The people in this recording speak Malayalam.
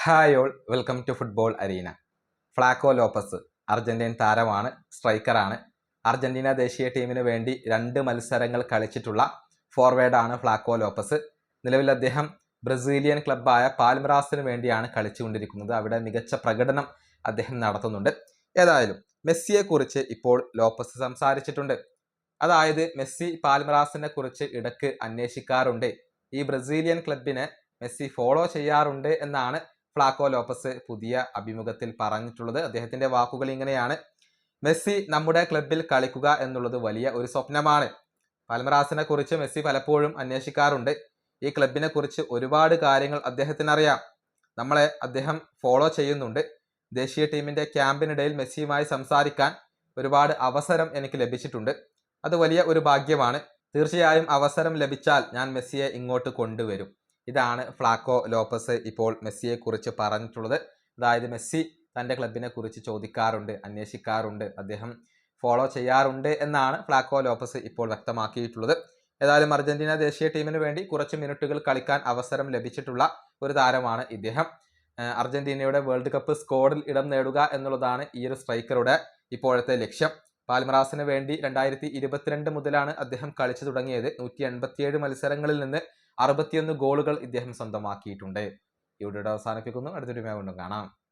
Hi all, welcome to football arena. Flaco Lopez Argentine താരമാണ്, സ്ട്രൈക്കറാണ്. അർജന്റീന ദേശീയ ടീമിന് വേണ്ടി 2 മത്സരങ്ങൾ കളിച്ചിട്ടുള്ള ഫോർവേഡാണ് ഫ്ലാക്കോ ലോപ്പസ്. നിലവിൽ അദ്ദേഹം ബ്രസീലിയൻ ക്ലബ്ബായ പാൽമറാസിന് വേണ്ടിയാണ് കളിച്ചുകൊണ്ടിരിക്കുന്നത്. അവിടെ മികച്ച പ്രകടനം അദ്ദേഹം നടത്തുന്നുണ്ട്. ഏതായാലും മെസ്സിയെക്കുറിച്ച് ഇപ്പോൾ ലോപ്പസ് സംസാരിച്ചിട്ടുണ്ട്. അതായത് മെസ്സി പാൽമറാസിനെ കുറിച്ച് ഇടയ്ക്ക് അന്വേഷിക്കാറുണ്ട്, ഈ ബ്രസീലിയൻ ക്ലബിനെ മെസ്സി ഫോളോ ചെയ്യാറുണ്ട് എന്നാണ് ഫ്ലാക്കോ ലോപ്പസ് പുതിയ അഭിമുഖത്തിൽ പറഞ്ഞിട്ടുള്ളത്. അദ്ദേഹത്തിന്റെ വാക്കുകൾ ഇങ്ങനെയാണ്: മെസ്സി നമ്മുടെ ക്ലബിൽ കളിക്കുക എന്നുള്ളത് വലിയ ഒരു സ്വപ്നമാണ്. പാൽമറാസിനെ കുറിച്ച് മെസ്സി പലപ്പോഴും അന്വേഷിക്കാറുണ്ട്. ഈ ക്ലബിനെ കുറിച്ച് ഒരുപാട് കാര്യങ്ങൾ അദ്ദേഹത്തിന് അറിയാം. നമ്മളെ അദ്ദേഹം ഫോളോ ചെയ്യുന്നുണ്ട്. ദേശീയ ടീമിന്റെ ക്യാമ്പിനിടയിൽ മെസ്സിയുമായി സംസാരിക്കാൻ ഒരുപാട് അവസരം എനിക്ക് ലഭിച്ചിട്ടുണ്ട്. അത് വലിയ ഒരു ഭാഗ്യമാണ്. തീർച്ചയായും അവസരം ലഭിച്ചാൽ ഞാൻ മെസ്സിയെ ഇങ്ങോട്ട് കൊണ്ടുവരും. ഇതാണ് ഫ്ലാക്കോ ലോപ്പസ് ഇപ്പോൾ മെസ്സിയെ കുറിച്ച് പറഞ്ഞിട്ടുള്ളത്. അതായത് മെസ്സി തൻ്റെ ക്ലബിനെ കുറിച്ച് ചോദിക്കാറുണ്ട്, അന്വേഷിക്കാറുണ്ട്, അദ്ദേഹം ഫോളോ ചെയ്യാറുണ്ട് എന്നാണ് ഫ്ലാക്കോ ലോപ്പസ് ഇപ്പോൾ വ്യക്തമാക്കിയിട്ടുള്ളത്. ഏതായാലും അർജന്റീന ദേശീയ ടീമിന് വേണ്ടി കുറച്ച് മിനിറ്റുകൾ കളിക്കാൻ അവസരം ലഭിച്ചിട്ടുള്ള ഒരു താരമാണ് ഇദ്ദേഹം. അർജന്റീനയുടെ വേൾഡ് കപ്പ് സ്ക്വാഡിൽ ഇടം നേടുക എന്നുള്ളതാണ് ഈ ഒരു സ്ട്രൈക്കറുടെ ഇപ്പോഴത്തെ ലക്ഷ്യം. പാൽമറാസിന് വേണ്ടി 2022 മുതലാണ് അദ്ദേഹം കളിച്ചു തുടങ്ങിയത്. 187 മത്സരങ്ങളിൽ നിന്ന് 61 ഗോളുകൾ ഇദ്ദേഹം സ്വന്തമാക്കിയിട്ടുണ്ട്. ഈ വീഡിയോ അവസാനിപ്പിക്കുന്നു. അടുത്തൊരു വീഡിയോ വീണ്ടും കാണാം.